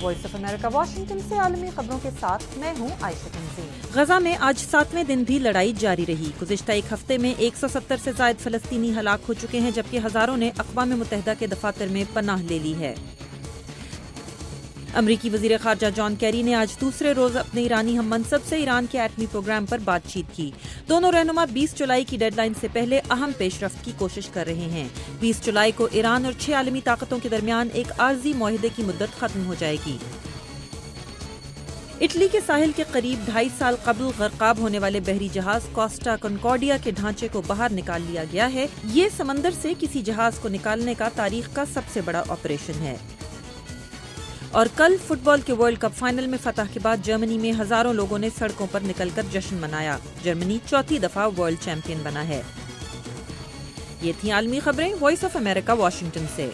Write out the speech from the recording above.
Voice of America Washington سے عالمی خبروں کے ساتھ میں ہوں عائشہ تنظیم۔ غزہ میں آج 7ویں دن بھی لڑائی جاری رہی۔ گزشتہ ایک ہفتے میں 170 سے زائد فلسطینی ہلاک ہو چکے ہیں، جبکہ ہزاروں نے اقوام متحدہ کے دفاتر میں پناہ لے لی ہے۔ امریکی وزیر خارجہ جان کیری نے آج دوسرے روز اپنے ایرانی ہم منصب سے ایران کے ایٹمی پروگرام پر بات چیت کی۔ دونوں رہنما 20 جولائی کی ڈیڈ لائن سے پہلے اہم پیش رفت کی کوشش کر رہے ہیں۔ 20 جولائی کو ایران اور 6 عالمی طاقتوں کے درمیان ایک عارضی معاہدے کی مدت ختم ہو جائے گی۔ اٹلی کے ساحل کے قریب 2.5 سال قبل غرقاب ہونے والے بحری جہاز کوسٹا کنکارڈیا کے ڈھانچے کو باہر نکال لیا گیا ہے۔ یہ سمندر سے کسی جہاز کو نکالنے کا تاریخ کا سب سے بڑا آپریشن ہے۔ اور کل فٹ بال کے ورلڈ کپ فائنل میں فتح کے بعد جرمنی میں ہزاروں لوگوں نے سڑکوں پر نکل کر جشن منایا۔ جرمنی چوتھی دفعہ ورلڈ چیمپئن بنا ہے۔ یہ تھیں عالمی خبریں وائس آف امریکہ واشنگٹن سے۔